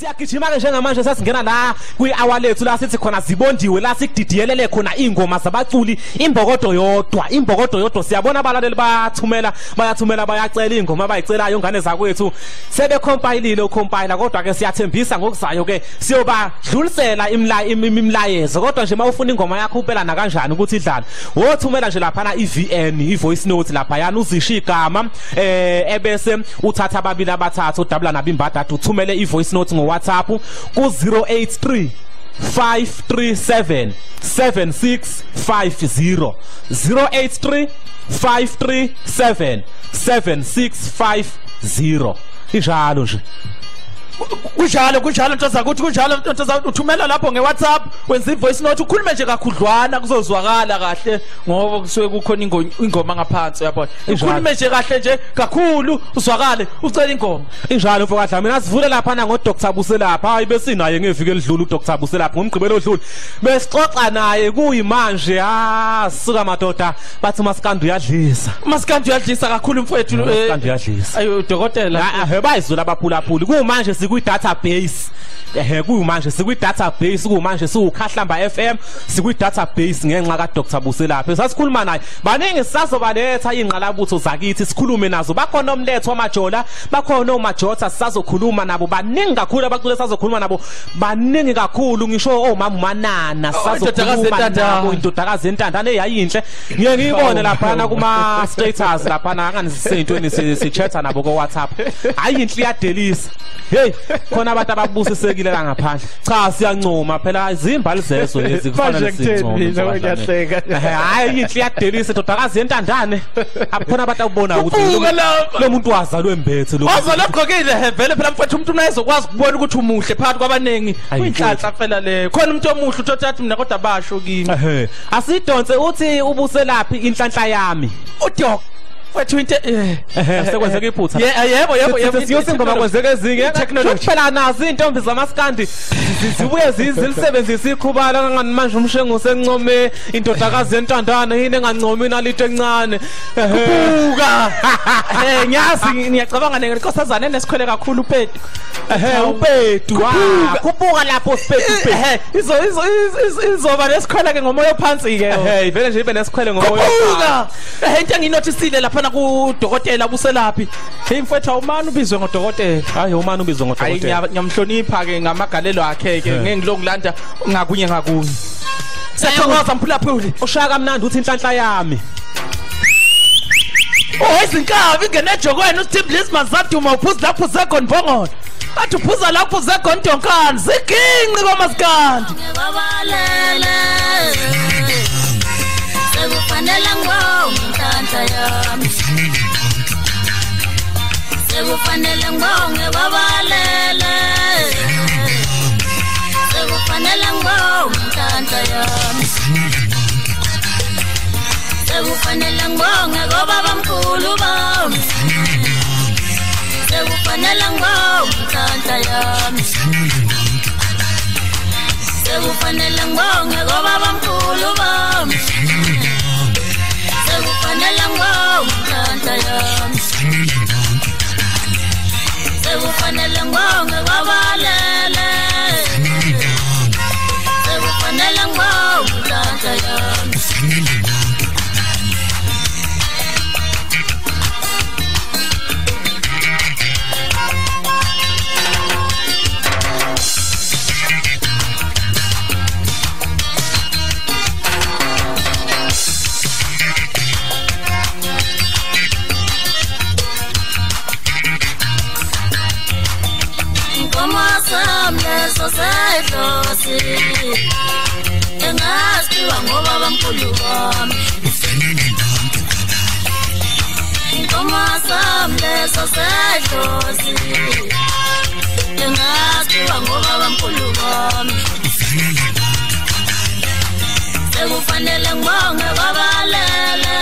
Siyagijima ke njengamanje sasingena la kwi-hour lethu la sithi khona zibondiwe la sikudidiyelele khona ingoma zabaculi imbokodo yodwa siyabona abalaleli bayathumela bayacela ingoma abayicelayo ngane zakwethu sebecompile ucompile kodwa ke siyathembisa ngokuzayo ke siyobadlulisela imlayezo kodwa nje mawufuna ingoma yakho upela na kanjani ukuthi idlale wothumela nje lapha iVN ivoice note lapha yana uzisho igama ebese uthatha ababili abathathu udabula nabimbadada uthumele ivoice note WhatsApp ku 083 537 7650 083 537 7650 injalo nje kunjalo ntoza ukuthi kunjalo ntoza uthumela lapho ngeWhatsApp wenza ivoice note ukhulume nje kakhudlwana kuzozwakala kahle ngoba kusuke kukhona ingoma ngaphansi yabona ukhulume nje kahle nje kakhulu uzwakale ucela ingoma injalo mfo kaDlamini asivule lapha na ngoDr Buselapha hayi besinaye ngeviki elidlula uDr Buselapha ngomgqibelo odlule besixoxa naye kuyimanje suka madoda bathi uMaskandi uyadlisa kakhulu mfowethu uMaskandi uyadlisa ayo dokotela bayizula abaphulaphuli kumanje sikwi-database kuyimanje sikwi-database kumanje siwukhahlamba FM sikwi-database ngenxa kaDr Buselapha sasikhuluma naye baningi sisazobaletha ingqalabutho zakithi sikhulume nazo bakhona omletho wamajola bakhona omajotha sisazokhuluma nabo baningi kakhulu abacule sazokhuluma nabo baningi kakhulu ngisho omama uManana sisazokhuluma nabo indodakazi entandane eyayinhle ngeke ngiyibone lapha kuma status lapha ngani sisentweni sichatha nabo ko WhatsApp ayinhle iyadelisa hey khona abantu ababusisekile la ngaphandle cha siyancoma phela izimbali zezo lezi kufanele sincoma hayi inhle yadelisa ndodakazi entandane akhona abantu abona ukuthi lo muntu wazalwe mbethe lo wazalwe egqokile vele phela mfethu umuntu unayezokwazi ukubona ukuthi umuhle phakathi kwabanengi kuyinhlanhla phela le khona umuntu omuhle uthatha mina kodwa basho kimi asidonse uthi ubuselaphi inhlanhla yami udok wethu into sekwenzeka iphutha yebo siyosingoma kwenzeka ezinye technology phela nazi intombi zamaskandi zibuye zilisebenzisa ikhubala ngani manje umshengo sencome indodakazi entandane yini engancomi nalito encane buka ngiyazi ngiyacabanga nenkosazana enesikhwele kakhulu uPetu uPetu kubuka lapho uPetu izoba nesikhwele ke ngomoya ophansi ke vele nje ibe nesikhwele ngomoya ophansi into nginotisile lapha kudokotela Buselaphi hey mfethu awumani ubizwe ngodokotela hayi umani ubizwe ngodokotela ngiyamhlonipha ke ngamagalelo akhe ke ngeke ngilongilanda ngakunye siyathokoza mphulaphuli ushaka mnandi uthi inhlanhla yami izinkabi ingenejokweni uSteve Mazaduma uphuza lapho zegonbongolo athi uphuza lapho zegondonkani ziginqi kwaMaskandi sekufanele ngonhlanhla yami sekufanele ngonge babalele sekufanele ngonhlanhla yami sekufanele ngonge babamkhulu bami sekufanele ngonhlanhla yami sekufanele ngonge babamkhulu bami sekufanele ngonhlanhla yami sekufanele ngonge babalele sekufanele ngonhlanhla yami Leso sedlosi engasiwa ngoba bamkhulu bami inkomo sami leso sedlosi engasiwa ngoba bamkhulu bami sekufanele ngibonge babalele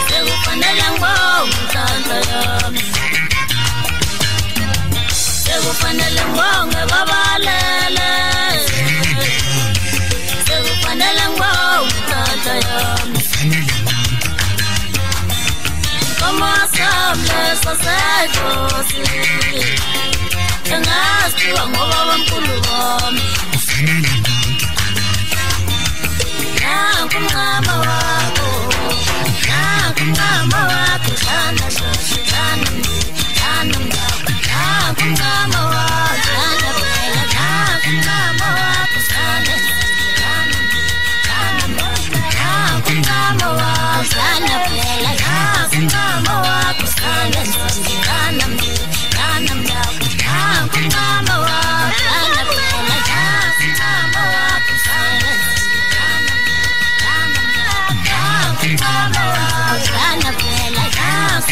sekufanele ngibonge inhlanhla yami sekufanele ngibonge babalele sekufanele ngibonge inhlanhla yami inkomo sami leso sedlosi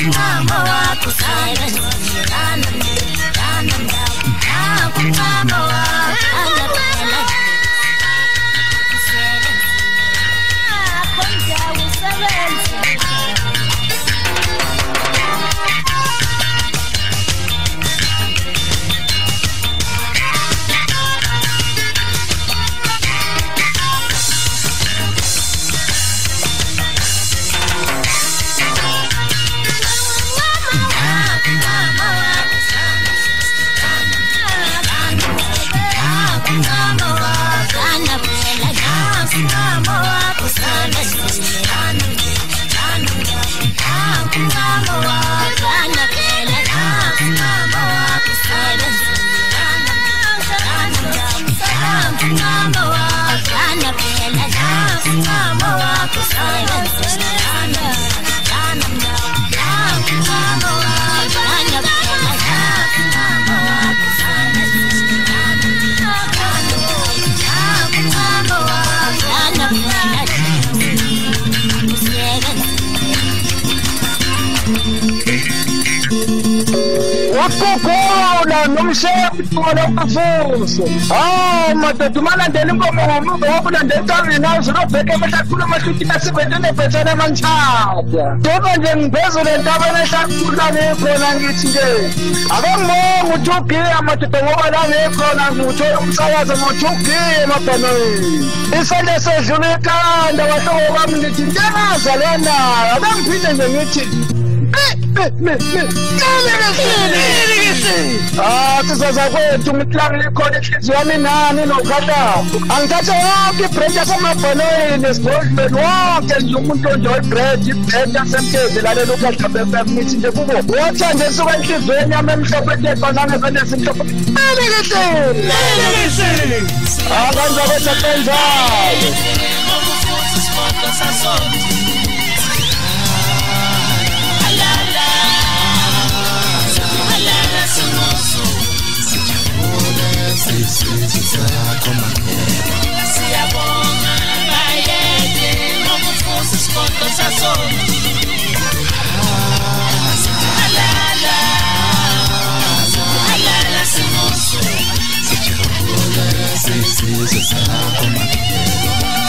Mama wako silence Mama wako anapenda Konja usebenzi Wakukhona nomshebo walakufuso madoda ndele ingoma ngomuva wakulandela eqaleni nazo nobheke ehlakhula amahluki asebenzene bhethana manchada ngoba nje ngiphezulu entabeni ehlakhula ngekhona ngithi nje abangibonga uTugi amadoda ngoba la ngekhona nguthola umsakazo ngoTugi emabhanweni isale sedlula ekhanda wahlobo bami ngithi njengaza lena akangiphinde nje ngithi sizaza kwethu ngihlangile khona inhliziyo yami nani nokhala angithathe yonke ibread yasemabhaneni esibhodleni wonke nje umuntu onje ibread yasemthezi lalela uKHAHLAMBA FM ngithi nje kubo wathi nje suka enhliziyweni yami emhlophe eqonane vele simhlophe abantu abasebenzayo Siyabonga bayede ngokufusa isikolo sasona halala simuso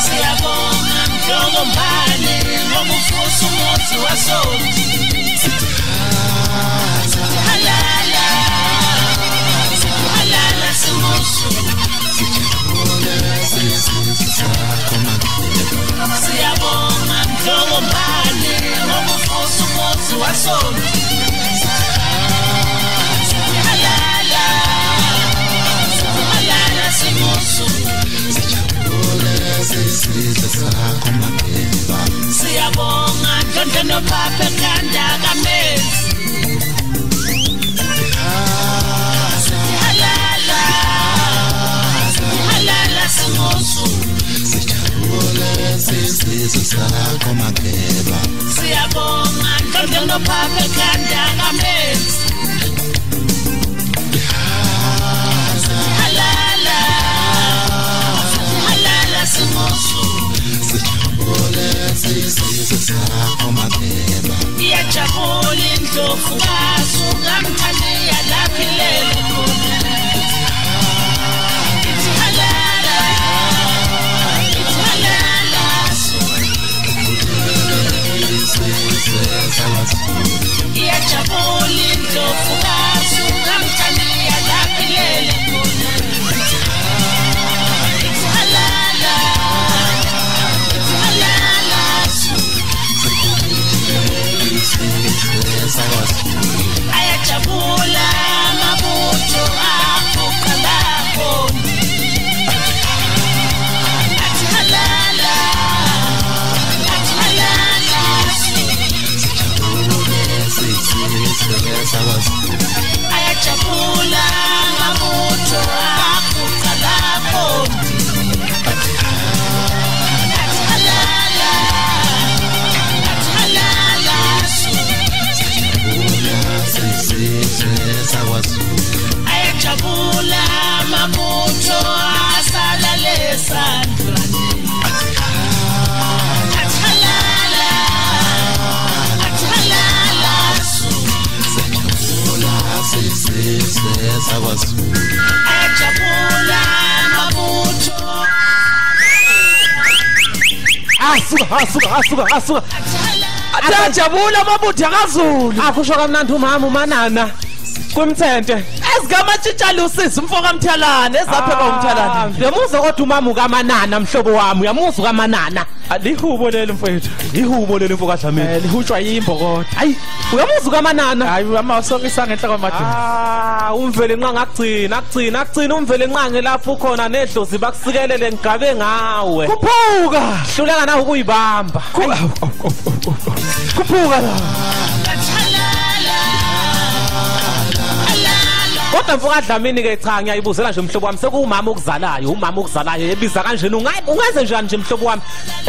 siyabonga mhlobo mbane ngokufusa umuthi wasona halala simuso siyabonga mhlobo mbane ngokufusa umuthi wasona halala simuso siyabonga ndonto nopapa ekhanda kamezi halala simuso siyabonga ndonto nopapa ekhanda kamezi halala simuso iyajabula indlovu kazi ungamthaniya lapha ilele khona ithi halala iyajabula indlovu kazi ungamthaniya lapha ilele khona ithi halala ayajabula amabutho afuqala khona athi halala ayajabula amabutho afuqala khona ayajabula amabutho asala lesandlwane athalala sakwaZulu ajabula amabutho asuka ajabula amabutho akaZulu akusho kamnandi umama umanana kumthente ezigamatshitsha lusisi umfoka Mthalane ezapheka uMthalane uyamuzwa kodwa umama ukamanana mhlobo wami uyamuzwa ukamanana lihubo leli mfowethu ihubo leli mfoka Dlamini lihutshwa yimbo kodwa hayi uyamuzwa ukamanana hayi amasokisa ngenhla kwamadolo umvele nqa ngagcina umvele nqange lapho ukhona nedlozi bakusikelele ngigabe ngawe kuphuka hluleka nawe ukuyibamba kuphuka la kodwa mfoka Dlamini ke cha ngiyayibuzela nje mhlobo wami sekuwumama okuzalayo ebiza kanjena ungenze njani nje mhlobo wami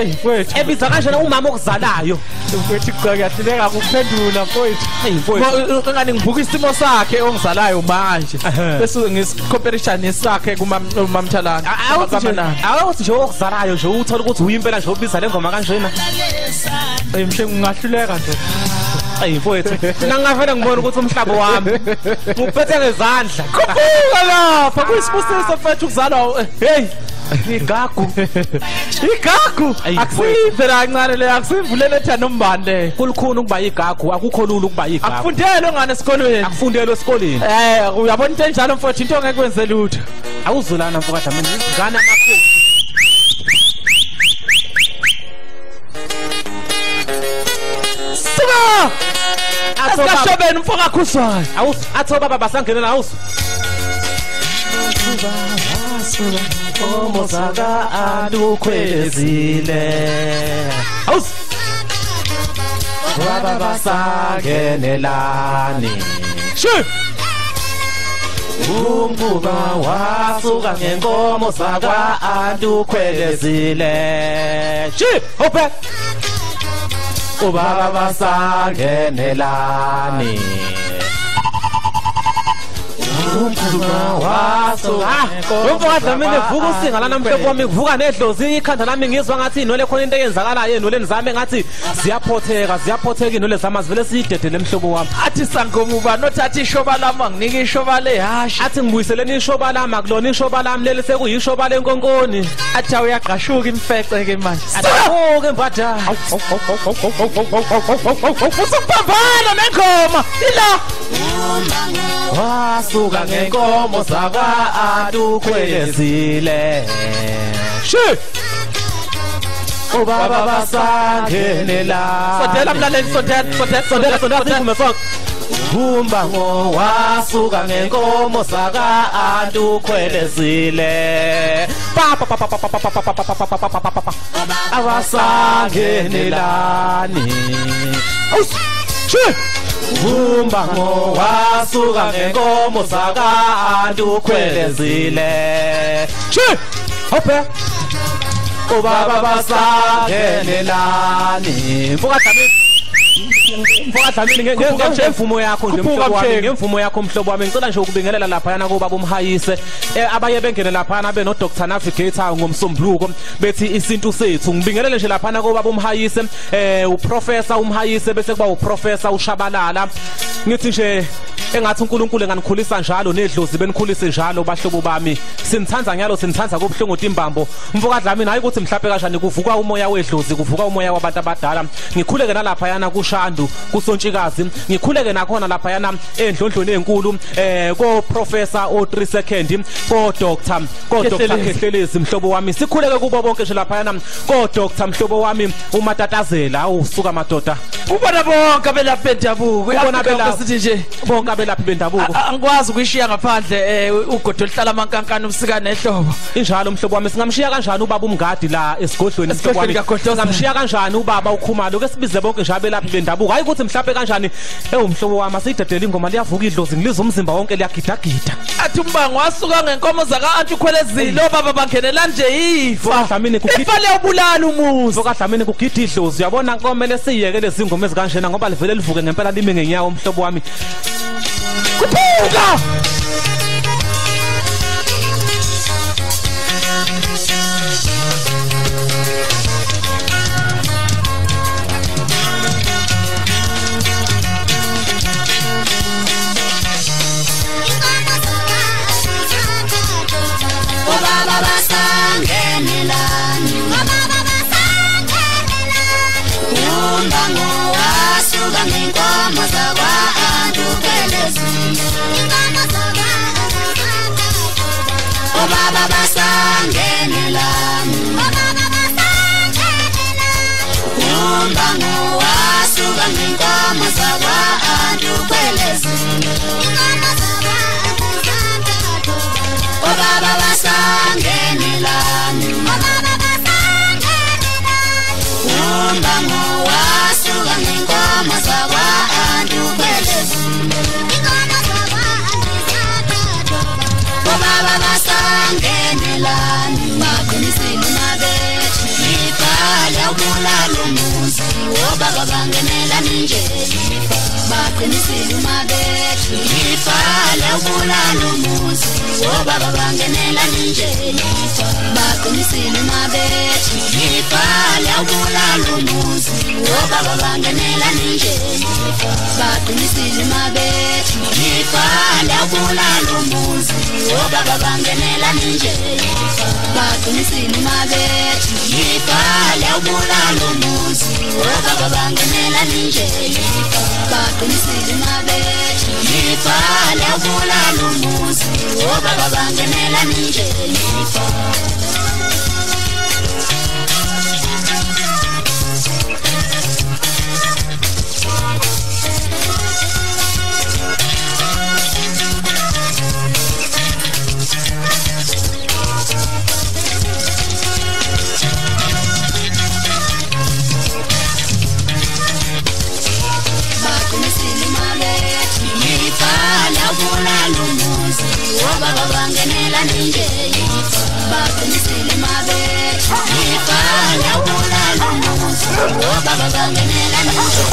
mfowethu ebiza kanjena umama okuzalayo mfowethu kuyahluleka ukuphendula mfowethu mfowethu ngani ngibuka isimo sakhe ongizalayo manje bese ngiscomparison nesakhe kumama Mthalane awuthi nje okuzalayo nje uthola ukuthi uyimpela nje ubiza le ngoma kanjena mhle ngingahluleka nje mfowethu mina ngingavele ngibona ukuthi umhlaba wami nguphethe ngezandla kuphuka lapha kuyisibusiso mfethu ukuzalwa hey igagu akusive la kancane le akusivulele ethana umbani le kulukhulu ukuba igagu akukho lula ukuba igagu akufundelwe ngane esikolweni akufundelwe esikoleni uyabona into enjalo mfethu into ongeke kwenze lutho awuzulana mfoka Dlamini ngane amakhosi suka asikashobeni mfoka khuswayo atho baba basangenela awusu omozaka alukhwezile awusu baba basangenelani shi umbuka wasuka ngenkomo zakwa alukhwezile shi ope ubaba basangenelani umfoka Dlamini vuka usinga lana mhlobo wami kuvuka nedlozi ikhanda lami ngizwa ngathi inole khona into eyenzakalayo enoleni zami ngathi ziyaphotheka inole zami azivele siyidedele mhlobo wami athi sangoma uba nothatha ishoba lami anginike ishoba lehashi athi ngibuyiseleni ishoba lami akulona ishoba lami leli sekuyishoba lenkonkoni athi uyaqashuka imfece ke manje asabuke mbada usukupambana nengoma ila wasuka ngenkomo zakwa alukhwezile shi ubaba basangenela sondela mlaleli sondela umbango wasuka ngenkomo zakwa alukhwezile abasangenelani shi umbango wasuka ngenkomo zakwa alukhwezile shi hope ubaba basangenelani mfoka Dlamini ngemvumo yakho nje mhlobo wami ngemvumo yakho mhlobo wami ngicela nje ukubingelela lapha yana kuba bomhayise abaye bengene lapha na beno Dr Navigator ngomsombuluko bethi isintu sethu ngibingelele nje lapha na kuba bomhayise uprofessor umhayise bese kuba uprofessor uShabalala ngithi nje engathi uNkulunkulu enganikhulisa njalo nedlozi benikhulise njalo bahlobo bami sinithanza njalo sinithanza kubhlungu timbambo mfoka Dlamini hayi ukuthi mhlawumbe kanjani kuvuka umoya wedlozi kuvuka umoya wabantu abadala ngikhuleke nalapha yana kuShandu kusontshikazi ngikhuleke nakhona lapha yana endlondlweni enkulu ko professor o3 second ko Dr Khehlelezi mhlobo wami sikhuleke kubo bonke nje lapha yana ko Dr mhlobo wami uMatatazela awusuka madoda ubona bonke abelaphi bendabuko ubona belaphi sithi nje bonke abelaphi bendabuko angikwazi ukuyishiya ngaphandle ugodo lihlala amankankana ubusika nehlobo injalo mhlobo wami singamshiya kanjani ubaba umngadi la esigodlweni mhlobo wami singamshiya kanjani ubaba ukhumalo ke sibize bonke nje abelaphi bendabuko hayi ukuthi mhlawumbe kanjani mhlobo wami asiyidedela ingoma liyavuka idlozi ngiliza umzimba wonke liyagidagida athi umbango wasuka ngenkomo zaka antukhwelezile obaba bangenela nje ifa Dlamini kugida ifa leyobulala umuzi Dlamini kugida idlozi uyabona komele siyeke lezi ngoma ezikanjena ngoba livele livuke ngempela lime ngenyawo mhlobo wami kuphuka obaba basangenelani umbango wasuka ngenkomo zakwa-antu kwelezulu obaba basangenelani umbango wasuka ngenkomo zakwa-antu kwelezulu obaba basangenelani baqinisile umabethi ibhala ubulala umuzi obaba bangenelani nje baqinisile umabethi ibhala ubulala umuzi obaba bangenelani nje baqinisile umabethi ibhala ubulala umuzi obaba bangenelani nje baqinisile umabethi ibhala ubulala umuzi obaba bangenelani nje baqinisile umabethi ibhala ubulala umuzi obaba bangenelani nje baqinisile umabethi ibhala ubulala umuzi obaba bangenelani nje obulala umuzi obaba bangenelani nje baqinisile umabethi ibhala ubulala umuzi obaba bangenelani nje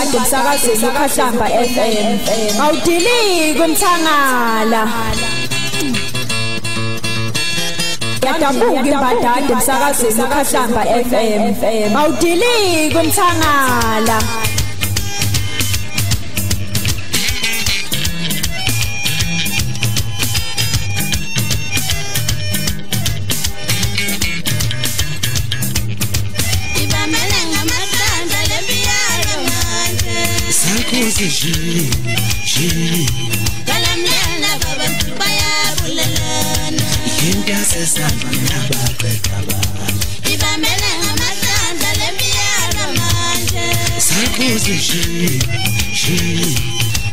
imbadade emsakazweni ukhahlamba FM. Awudiliki umthangala. Yadabuka imbadade emsakazweni ukhahlamba FM. Awudiliki umthangala. Kalamlana babantu bayabulalana Inga sesana bakekaba Ibamele ngamasanda lembiyana manje Sakuzi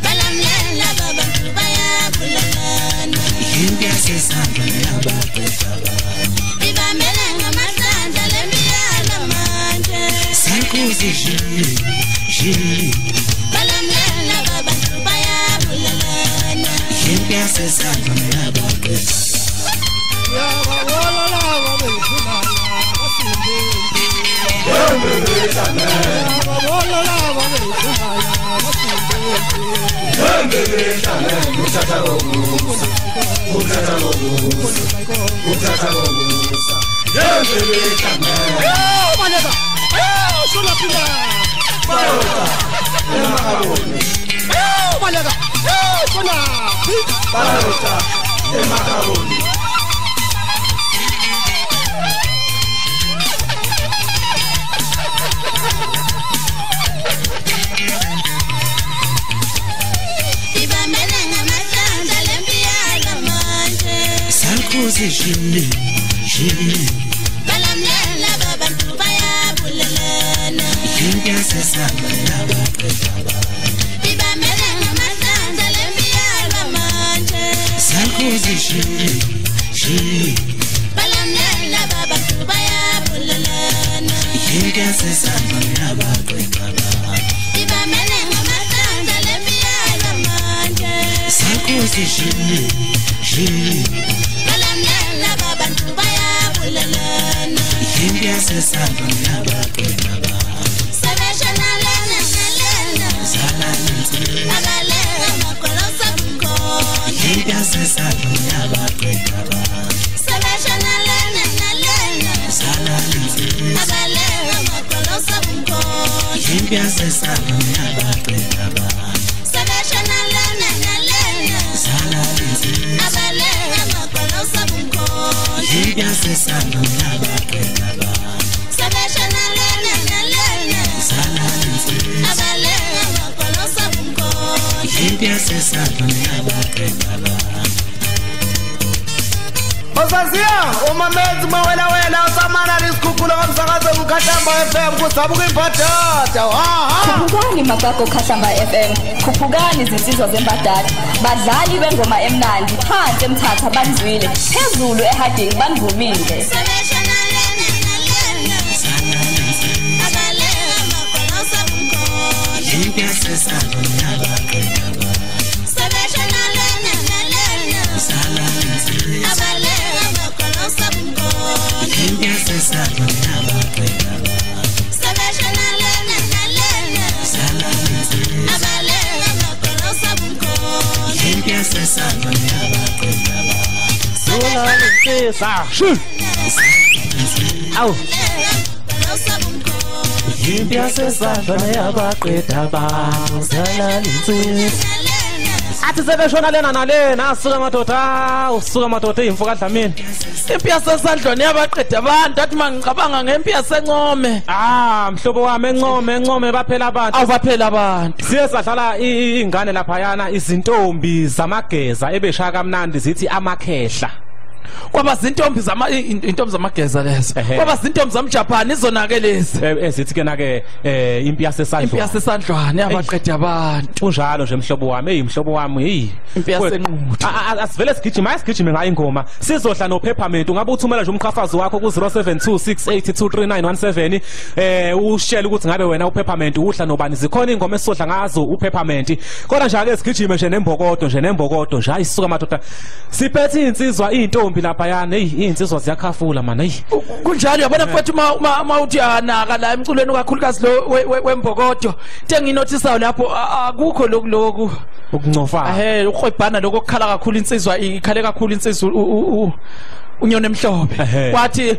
Kalamlana babantu bayabulalana Inga sesana bakekaba Ibamele ngamasanda lembiyana manje Sakuzi Kalamlana babantu bayabulalana Inga sesana bakekaba Kalamlana babantu bayabulalana Inga sesana bakekaba Ibamele ngamasanda lembiyana manje Sakuzi Kalamlana babantu bayabulalana Inga sesana bakekaba Ibamele ngamasanda lembiyana manje Sakuzi Kalamlana babantu bayabulalana Inga sesana bakekaba Sabeshana lana Abalera makolosa mkoni Inga sesana bakekaba Sabeshana lana Abalera makolosa mkoni Inga sesana bakekaba Sabeshana lana Abalera makolosa mkoni Inga sesana bakekaba Sabeshana lana Abalera makolosa mkoni Inga sesana bakekaba Osazia, umamenzi mawela usamana lisikhuphula ngomsakazo ukhahlamba FM kuzabuka imbadada. Khuphukani magako ukhahlamba FM. Khuphukani izinsizwa zembadada. Badlali bengoma emnandi phansi emthatha banzwile. Phezulu ehadini banvumile. Sabeshana lana Abalera makolosa mkoni Inga sesana bakekaba Sabeshana lana Abalera makolosa mkoni Inga sesana bakekaba Sabeshana lana Abalera makolosa mkoni Inga sesana bakekaba Sisa Awu makolosa mkoni Inga sesana yabaqeda abantu Salalinsi Athi sebeshona lena nalena asuka madoda imfuka dlamini Impi yasesandlweni yabaqeda abantu athi mangicabanga ngempi yasencome mhlobo wami encome baphela abantu awubaphela abantu siye sadlala ingane lapha yana izintombi zamageza ebeshaya kamnandi zithi amakhehla kwaba zintombi intombi zamageza lezo kwaba zintombi zamJapan izona ke lezi ezithi ke na ke impi yasesandlwane yabaqeda abantu unjalo nje mhlobo wami mhlobo wami impi yasenquthu asivele sigijime ngayo ingoma sizodla no peppermint ungabe uthumela nje umkhafazi wakho ku 0726823917 ushela ukuthi ngabe wena upeppermint udla nobani zikhona ingoma esizodla ngazo upeppermint kodwa nje ake sigijime nje nembokodo nje ayisuka madoda siphethe insizwa into intombi lapha yana insizwa ziyakhafula man hey kunjalo yabona mfowethu uma uthi anaka la emculweni kakhulukazi lo wembokodo tenginotisayo lapho akukho loku ukuncofa ukhwebhana lokukhala kakhulu insizwa ikhale kakhulu insizwa unyone emhlophe wathi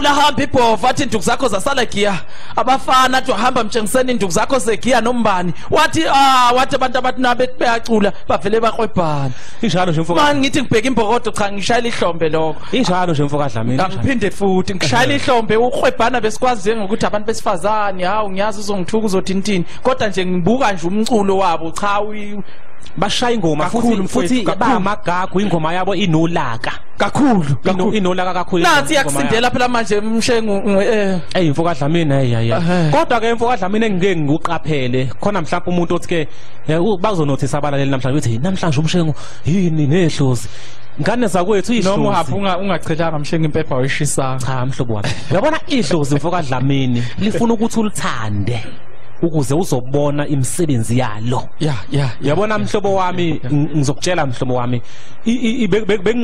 la hamba ibhova wathi induku zakho zasala giya abafana athi wahamba mtshengiseni induku zakho segiya nombani wathi abantu nabe beyacula bavele baqwebhana injalo nje mfoka manje ngithi ngibheka imbokodo cha ngishayela ihlombe lokho injalo nje mfoka Dlamini ngiphinde futhi ngishayela ihlombe ukhwebhana besikwazi ngokuthi abantu besifazane hawu ngiyazi uzongithuka uzothintini kodwa nje ngibuka nje umculo wabo cha bashaya ingoma futhi bayamagagu ingoma yabo inolaka kakhulu inolaka kakhulu nathi yakusindela phela manje umshengu mfoka Dlamini kodwa ke mfoka Dlamini engike ngikuqaphele khona mhlawumbe umuntu othi ke bazonothisa abalaleli namhlanje uthi namhlanje umshengu yini nehlozi ngane zakwethu ihlozi noma uhapha ungachelanga mshengu impepha oyishisa cha mhlobo wami yabona ihlozi mfoka Dlamini lifuna ukuthi ulithande ukuze uzobona imisebenzi yalo yabona mhlobo wami ngizokutshela mhlobo wami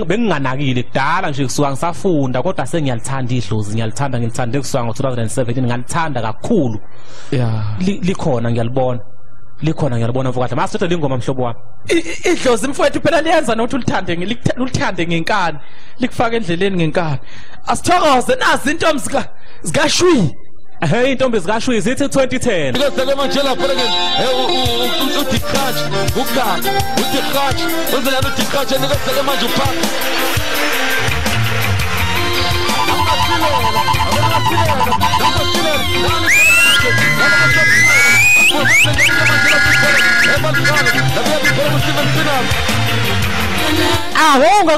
benginganakile kudala nje kusuka ngisafunda kodwa sengiyalithanda ihlozi ngilithanda kusuka ngo2017 ngalithanda kakhulu likhona ngiyalibona mfoka Dlamini masithathe lengoma mhlobo wami idlozi mfowethu phela liyenza nokuthi ulithande ngenkani likufaka endleleni ngenkani asithokoze nazi intombi zikashwi intombi zikashwi zithi 2010 Ngizele manje lapha ke uDikhatch uGaga uDikhatch uzela uDikhatch ngizele manje uphaka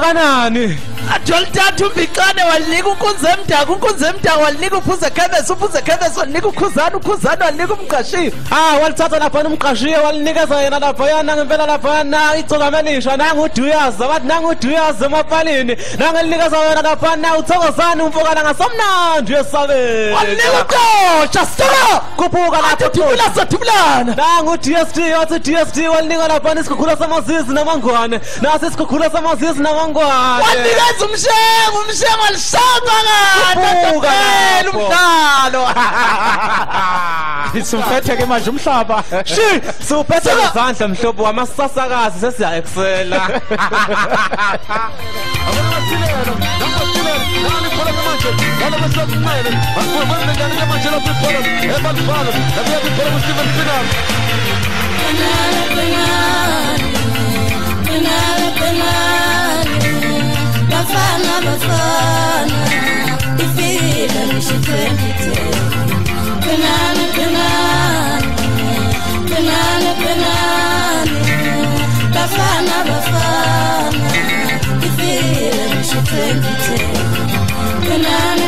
kanani Atolthathu mbicane walinika unkunze emdaka walinika uphuze khebese walinika ukhuzana walinika umqashiwe walithatha lapha umqashiwe walinikeza yena lapha yana ngempela lapha na icokamelisha nanga uduyaza bathi nanga uduyaza emapalini nanga linikeza yena lapha na uthokozani umfokana ngasomnandi yesabeni walinika uqosha stop kuphuka lapha thubulana nanga uDST wathi DST walinika lapha isikhukhula samazizi namangwane nasi isikhukhula samazizi namangwane umshengo alishanga kahle umdlalo Suphethe ke manje umhlaba suphethe izandla mhlobo wamasasakazi sesiya excela Bafana ifile ngishithembithe penane bafana ifile ngishithembithe penane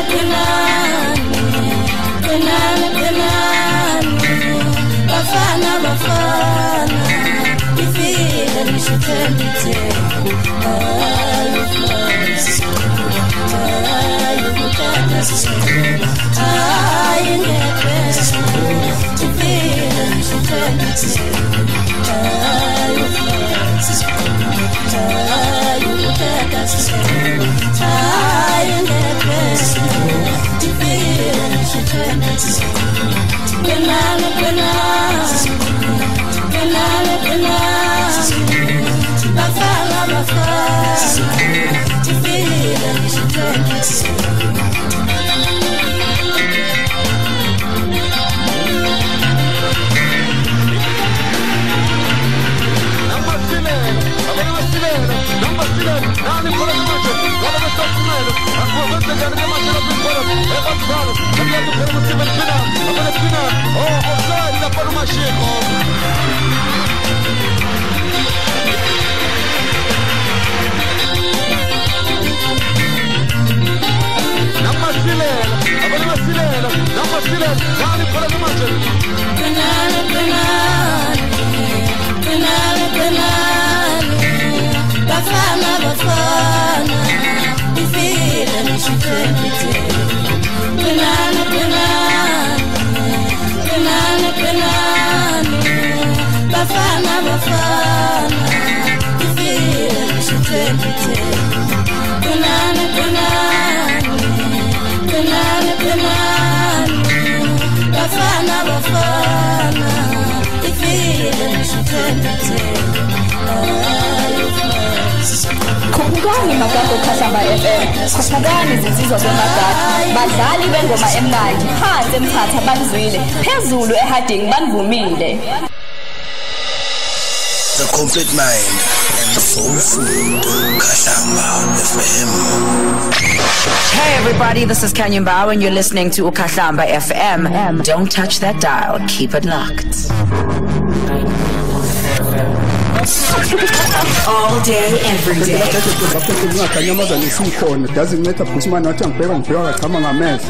bafana ifile ngishithembithe Oh, Khupukani makako Ukhahlamba FM. Khuphukani izinsizwa zembadada. Badlali bengoma emnandi. Phansi emthatha banizwile. Phezulu ehading banivumile. The complete mind and the soul food. Ukhahlamba FM. Hey everybody, this is Kanye Mbao and you're listening to Ukhahlamba FM. Don't touch that dial, keep it locked. All day, every day. Doesn't matter Busman not young parent coming a mess.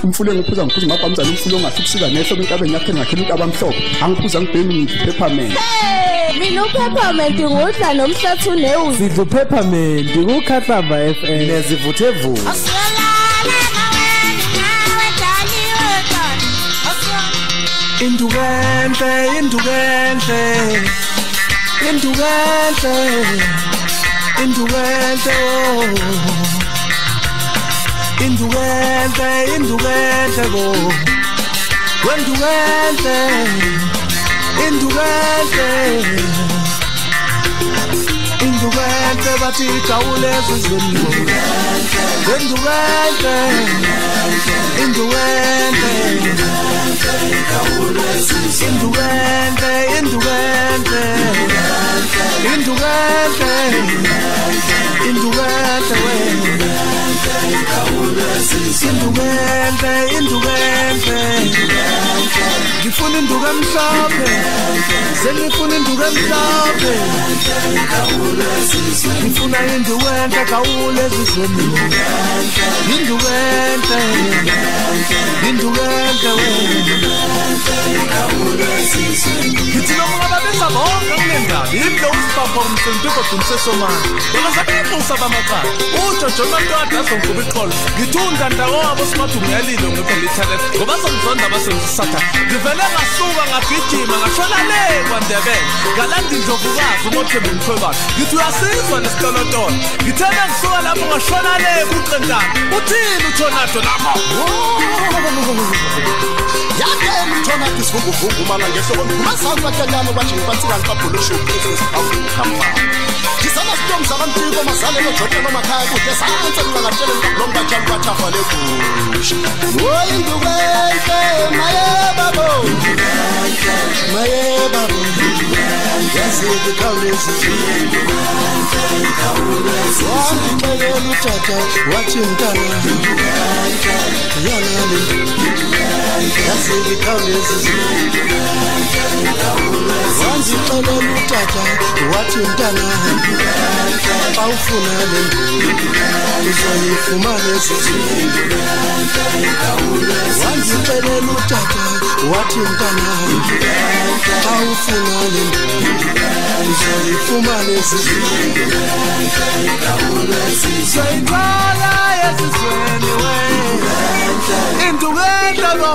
Umfule ngiphuza ngiphuza maphamza umfulo ngasibusika neso inkabe yakhe ngakhe abamhlophe angiphuza ngibhemi peppermint. Mina upeppermint ngudla nomhlathu newu. Sidlo peppermint ukhahlamba FM nezivuthevuthe. Indukenhle bathi jawule ezweni ngifuna induku emhlophe sengifuna induku emhlophe ngifuna induku enhle kawule ezweni induku enhle ngithi noma babenza bonke kunendaba indlo usibapha umsentuko dumsesomana bakasabenza usabamaqala uJojo Mantwada azonkuba iqholo ngithunda ndawo wabo simathi ngiyalilo ngepelithalet ngoba somzonda basenzisatha ngivele ngasuka ngagijima ngashona le kwaNdebele ngalanda indlovukazi uMothembu Mthwebane ngithi uyasizwa nesitolotolo ngithena ngisuka lapho ngashona le kuqendana uthini uThonato lapho Yake Mthonati sivuguvugu mala ngehloko kumasanzu akanyana bathi ngiphathika ngikabhulusho Africa. Ngisana sitom zabantiko mazalelo Jordan nomakhaya kude sanze ngingatshela ngilomba jam bathafa lebush. Woy indukenhle maye babo yazidi khawulezi wangicela utata wathi mntana yana yazidi khawulezi wangicela utata wathi mntana awufuna le uzoyifumana ezizweni wangicela utata wathi mntana awufuna le uzoyifumana ezizweni sayithola ezizweni we indukenhle lo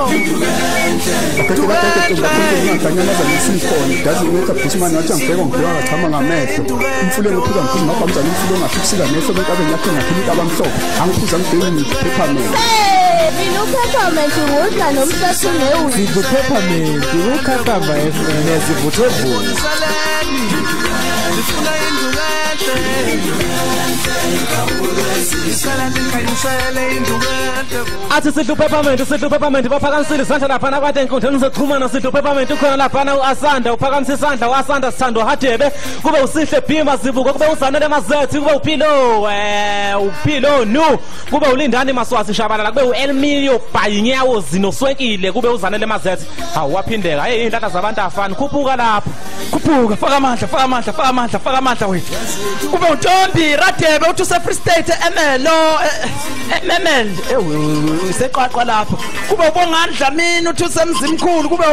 doesn't matter Busman not young parent ngiyachama ngamehlo umfule ngiphuza ngiphuza maphamza umfulo ngasibusika neso inkabe yakhe ngakhe abamhlophe angiphuza ngibhemi peppermint. Mina upeppermint ngudla nomhlathu newu. Sidlo peppermint ukhahlamba FM nezivuthevuthe. Ngifuna indukenhle athi sidlo peppermint baphakamisile isandla lapha nakade enkundleni zokuxhumana sidlo peppermint ukhona lapha uAsanda uphakamisa isandla uAsanda Sithando Hadebe kube usihle Bhima Zibuko kube uZanele Mazethi kube uphilo nu kube uLindani Maswasi Shabalala kube uElmilio Bhayinyawo zinoswenkile kube uZanele Mazethi waphindeka indlala zabantu afani khuphuka lapho khuphuka faka amandla wethu kube uNtombi Radebe uthi use Free State emelo iseqwaqwa lapho kube ubongani Dlamini uthi usemzimkhulu kube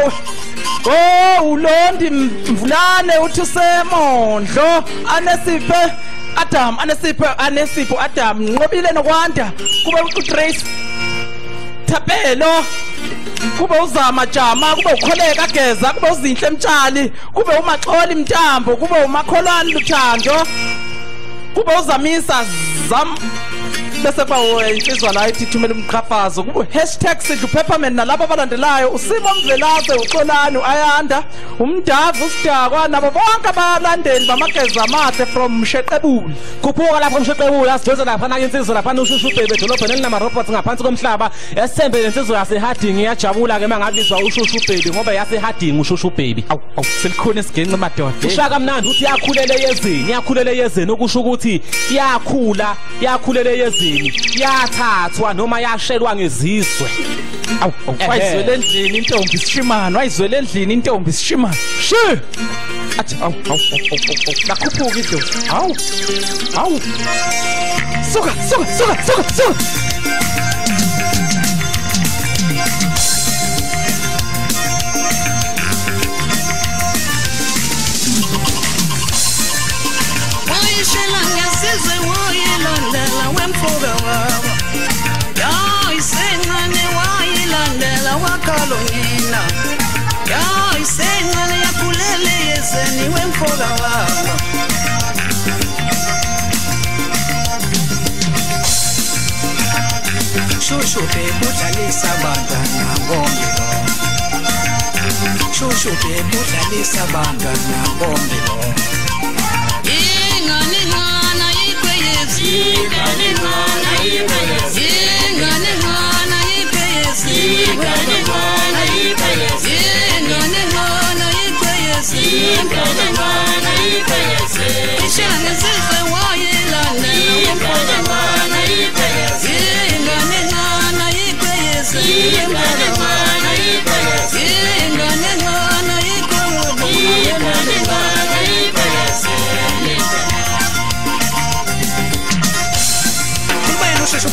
uLondi Mvulane uthi usemondlo anesipho Adam Nqobile nokwanda kube uTrace Thapelo kube uzama Jama kube ukholeka Geza kube uzinhle Mtshali kube uMaxoli Mtambo kube uMakholwane Luthando kube uzamisa bese kwa insizwa la ithi thumela umqhafazo #sidlupeppermint nalabo abalandelayo uSimo Mvelase uXolani uAyanda umDavu uSidakwa nabo bonke abalandeli bamageza amahle from Msheqebula kuphuka lapha eMsheqebula sidonsa lapha na insizwa lapha uShushu Bhebe edolobheni elinama robots ngaphansi komhlaba esithembe insizwa yaseHarding iyajabula ke mangabizwa uShushu Bhebe ngoba yaseHarding uShushu Bhebe awu selikhona isigenqe madoda ushaka mnandi uthi yakhulele yezeni okusho ukuthi yakhulele yezini yathathwa noma yashelwa ngezizwe wayizwele endlini intombi isishimana wayizwele endlini intombi isishimana athi lakhuphuka idlozi suka Ngiyasizwe wayilandela wemfuka wabo yayisencane wayilandela wakhalongina yayisencane yakhulele yezeni wemfuka wabo Shushu Bhebe udlalisa abantwana bombilo Shushu Bhebe udlalisa abantwana bombilo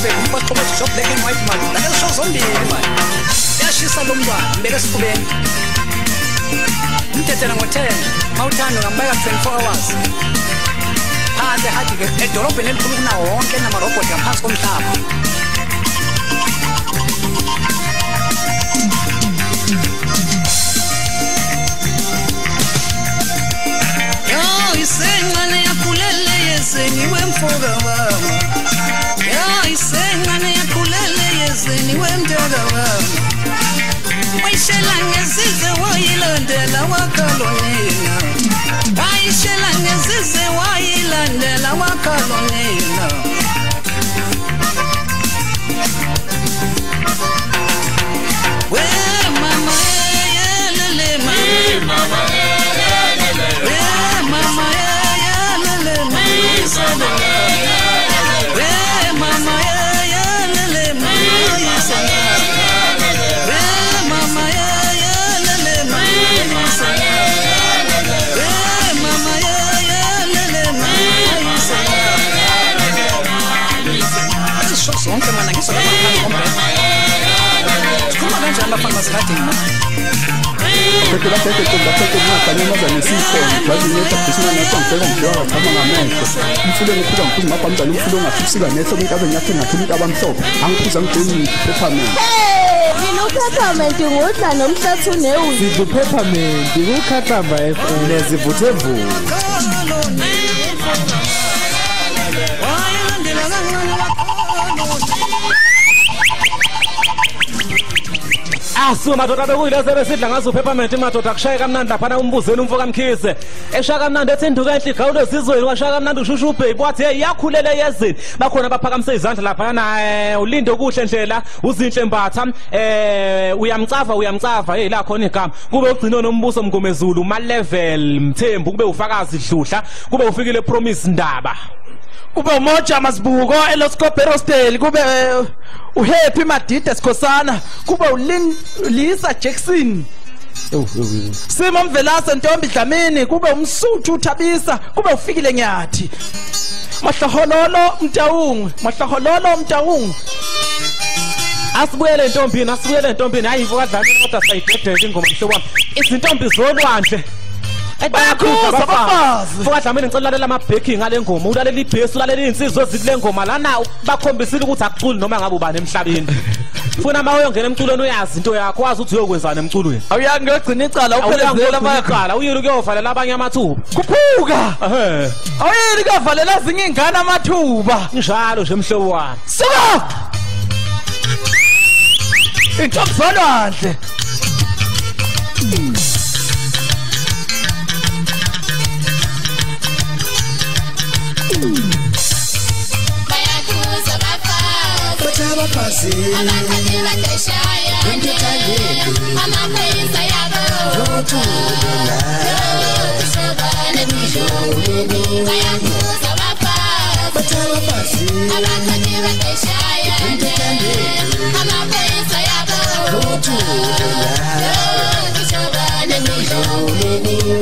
Umfaqo wethu black and white man la show zombili man yashisa lo mntwana mbeka esifubeni umthethela ngo10 mawuthanda ngambeka 24 hours phansi hathi ke edolobheni elikhulu kunawo wonke nama robot ngaphansi komhlaba Isencane yakhulele yezeni wemfuka wami isencane yakhulele yezeni wemntaka wami wayishela ngezizwe wayilandela wakhalonina wayishela ngezizwe wayilandela wakhalonina we mama yelele mama Sonke mana ngisho ngombe. Sikhuluma kanjani bafana baseHarding? Phela ngakanye mazane sifo ngathi neta bisina natsongibheka ngibheka chama ngamehlo umfulo ngiphuza ngiphuza mabhamdala umfulo ngafikisika neso inkabe ngiyakhe ngakhulika abamhlophe angiphuza ngideni peppermint mina uPeppermint ngudla nomhlathu newuzi ZIGIJIMA ukhahlamba FM lezivuthevuthe Asu madoda bekuyilezi besidla ngazo uPeppermint madoda kushaya kamnandi lapha umbuzeni umfoka Mkhize eshaya kamnandi ethi induka enhle igawule sizweni washaya kamnandi uShushu Bhebe wathi hey yakhulele yezini bakhona baphakamise izandla lapha na ulinde kuhle ndlela uzinhle Mbatha uyamcava hey la khona igama kube ugcino nombuso Mgomezulu ma level Mthembu kube ufakazi Dluhla kube ufikile Promise Ndaba kube uMoja Masibuko eLoscopero Hostel kube uHappy Madida Sikhosana kube uLisa Jackson Simo Mvelase Ntombi Dlamini kube umSuthu uThabisa kube ufikile Nyathi Mahlahololo Mtawung asibuyele entombini hayi ivuka Dlamini kodwa sayidedeka ingoma mhlobo wami izintombi zolwandle bayakhuza abafazi Fuka Dlamini ngicela lalela ama-backing ngale ngoma ulalela ibass ulalela insizwe ezikule ngoma lana bakhombisile ukuthi akuculi noma ngabe ubani emhlabeni Funa uma uyongena emculweni uyazi into yakho wazi ukuthi uyokwenzana emculweni. Awuyazi ngiyogcina icala uphelezela bayaqala uyile kuyovalela abanye amathuba. Kuphuka. Awuyili kuyovalela ezinye ingane amathuba. Njalo nje mhlobo wami. Suka. Intombi zolwandle. Abafazi abakhathi badeshaya ngentuthaleni amaphoyisa yabo uthula sobane bijolo bayakhuza abafazi abakhathi badeshaya ngentuthaleni amaphoyisa yabo uthula sobane bijolo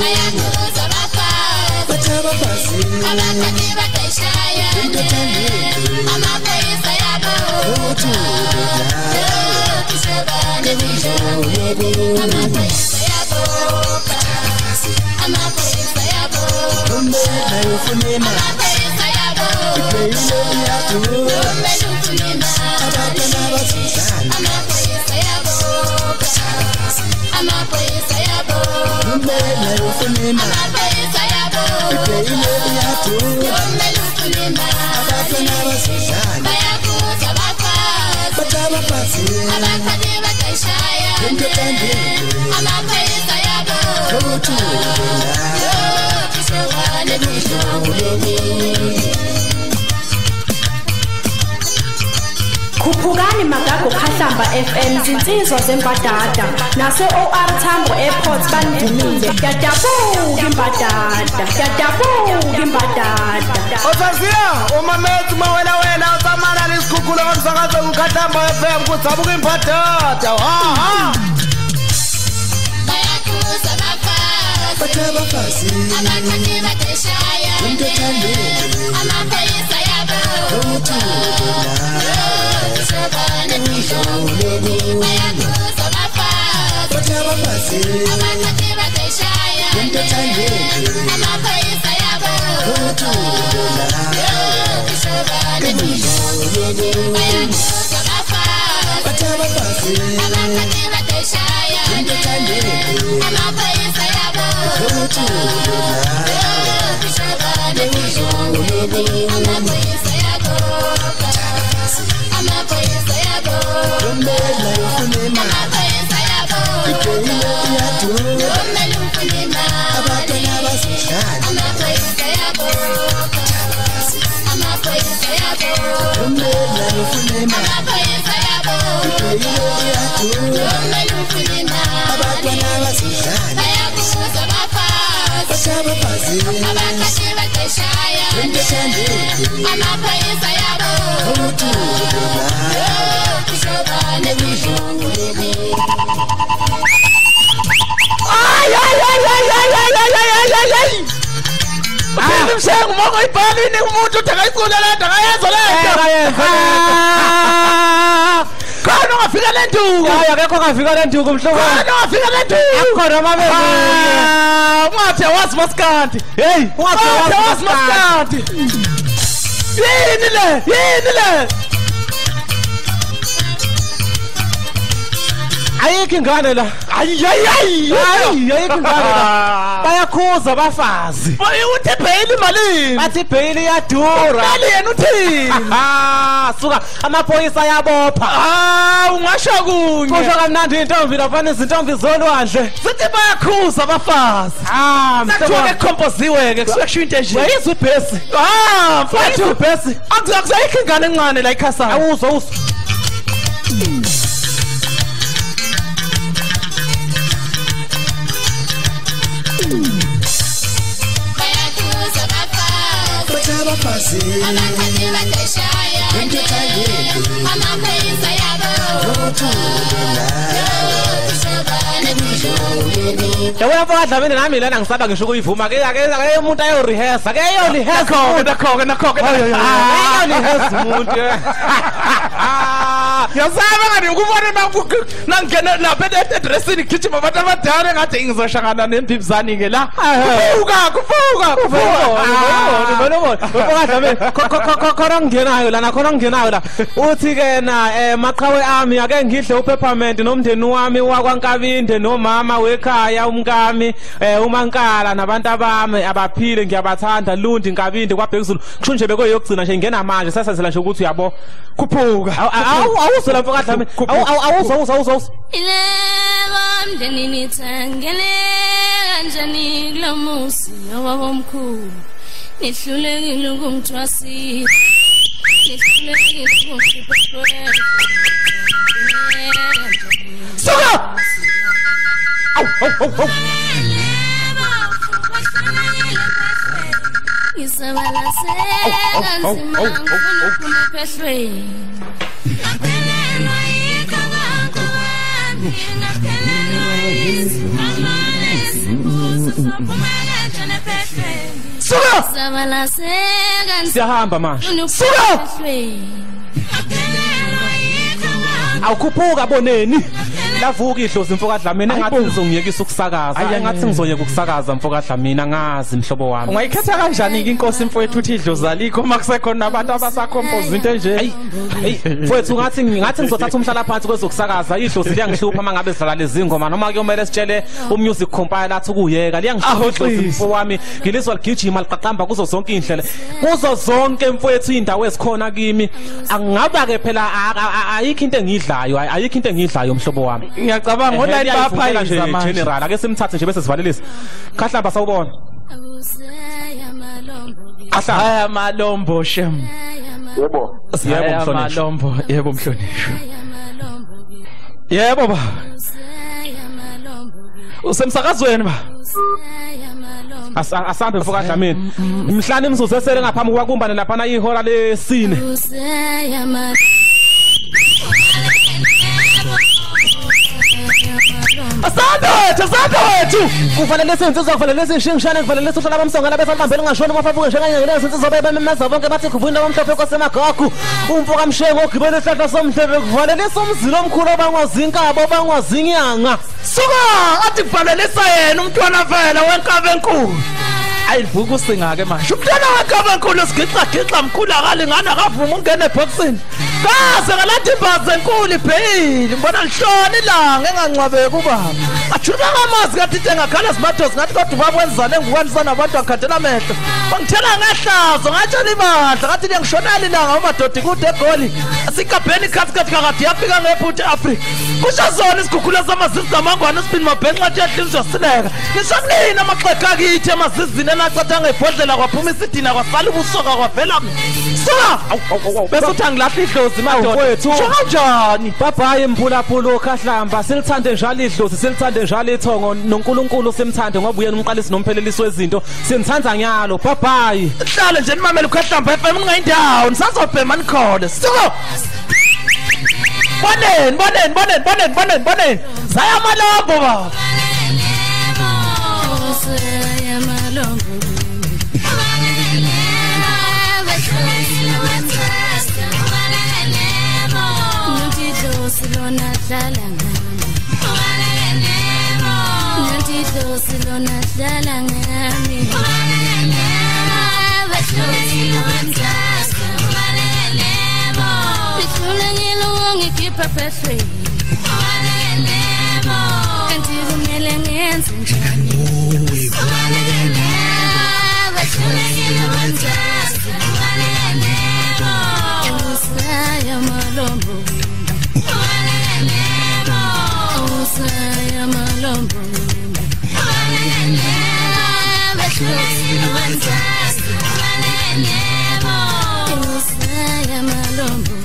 bayakhuza abafazi abakhathi badeshaya ngentuthaleni amaphoyisa yabo abakhathi badeshaya amaphoyisa yabo sobane bijolo. Khuphukani Magago Khahlamba FM zinsizwa zembadada nase OR Tambo Airport banivumile yadabuka imbadada yadabuka imbadada Osaziya umamethi mawena usamana lesikhukhula ngomsakazo uKhahlamba FM kuthabuka imbadada bayakhuza abafazi abakhathi badeshaya amaphoyisa yabo sobane bijolo bayakhuza abafazi abakhathi badeshaya amaphoyisa yabo sobane bijolo bayakhuza abafazi abakhathi badeshaya amaphoyisa yabo sobane bijolo amaphoyisa yabo amaphoyisa yabo amaphoyisa yabo kumele ufune imali amaphoyisa yabo amaphoyisa yabo amaphoyisa yabo kumele ufune imali bayakhuza abafazi abakhathi badeshaya amaphoyisa yabo sobane bijolo. Mshengu moko ibhalini umuntu uthakayicula lento akayenza lento. Khona ungafika le nduku. Akekho ngafika le nduku mhlobo. Khona ungafika le nduku. Akhona mabezi. Ungathi awazi Maskandi. Hey, ungathi awazi Maskandi. Yini le? Ayikho ingane la. Ayikho ingane la. Bayakhuza abafazi. Uthi bail imali. Bathi bail iyadura. Imali yena uthini? Suka amaphoyisa yabopha. Ungasho kunye. Kusho kamnandi intombi lapha izintombi zolwandle. Sithi bayakhuza abafazi. Mhlawumbe ekhompoziwe ke kusuke kusho into enje. Wayizwe ibhesi. Mfowethu ibhesi. Akuzayikho ingane encane la ikhasana. Awuzwa. abafazi abakhathi badeshaya amaphoyisa yabo sobane bijolo. Yabona mfowethu mina nami lana ngisaba ngisho ukuyivuma ke umuntu ayo rehearse ke ayo rehearse nakho ayo rehearse umuntu Ngiyasaba ngani ukubona nangena lapha edressini gijima abantu abadala ngathi ngizoshangana nembibzani ke la. Kufuka. Khona ngenayo la. Uthi ke na maqhawe ami ake ngidle upeppermint nomndeni wami wakwaNkabinde nomama wekhaya umkami umankala nabantu abami abaphile ngiyabathanda Lundi Nkabinde kwaBhekuzulu kushunje beke yokugcina nje ngena manje sasazela nje ukuthi uyabo khuphuka awuzela mfoka dlame awuzo ileba mndeni nithangele kanjani kulomusi owabomkhulu nihlulekile ukungithwasi nihlulekile ukungithwasa Suka au Isabala kanzima ngifuna pheshwe Suka Isabala kanzima siyahamba manje Suka awukhuphuka boneni lavuka idlozi mfoka dlamini engathi ngizongiyekisa ukusakaza engathi ngizoyeka ukusakaza mfoka dlamini ngazi mhlobo wami ungayikhetha kanjani ke inkosi mfowethu uthi idlozi alikho makusekhona abantu abasacompose into enje mfowethu ngathi ngizothatha umhlala phansi kwezokusakaza idlozi liyangihlupha mangabe sidlala lezi ngoma noma kuyomela sitshele umusic compiler athi kuyeka liyangihlupha mfowethu wami ngilizwa ligijima liqaqamba kuzo zonke indlela kuzo zonke mfowethu indawo ezikhona kimi angaba ke phela ayikho into engidlayo ayikho into engidlayo mhlobo wami ngiyacabanga online bapha nje general ake simthathe nje bese sivalelisa khahlamba sawubona haya malombo shem Yebo malombo yebo mhlonishwa yebo ba usemsakazweni ba asambe mfoka dlamini mhlanje imzuzu esele ngaphambi kwakumbane lapha na ihora lesine Asante wethu kufanele senze kufanele sishingishane kufanele sohlala bamsonga labe salibambele ngashona kwafabuke njenga ngeke senze zobe bemeza bonke bathi kuvunda bomhlophe kosemagagu umfoka mshengo ogibele ehlahla somhlebe kufanele somzilo omkhulu obangwazinkabo obangwazinyanga suka athi kufanelisa yena umntwana vela wenkabe enkulu ayibhuku singake manje umntwana wenkabe enkulu sigixa mkhulu akalingana akavuma ungene eboxini kaze ngalathi ibhazi enkulu ibheyili ngibona lihlona ilanga engancwabeka ubaba athula ngamazi kathi engakhala simathosi ngathi kodwa babwenzane ngukwanisana abantu akhathela amehlo bangithela ngehlazo ngatshela ibandla ngathi ngishonela ilanga umadoda kude egoli asikabheni khathi kakade yafika ngephuthe eAfrica kusho zona isigugula samazizi zamangwana sibini mabhenxa athi yahlinzwa sileka ngishakulina amaxheka akithi emazizini enacatha ngebhodlela kwaphuma isidina kwasala ubusoka kwavela suka bese uthi angilapha idlozi madoda sho kanjani babaye mphulaphula okhahlamba silithande njalo idlozi silithande njalo ithongo noNkulunkulu simthande ngoba uyena umqalisi nomphelelisi wezinto sinithanda nyalo babaye hlale nje nimamela ukhahlamba FM ungayindawo nisazobhema nikhole suka boneni zaya malombo baba Silona dlala ngami Nantido silona dlala ngami Bithula ngilo ngikhipha pheshwe Kanti kumele ngenze njani Usaya malombo Usaya malombo Usaya malombo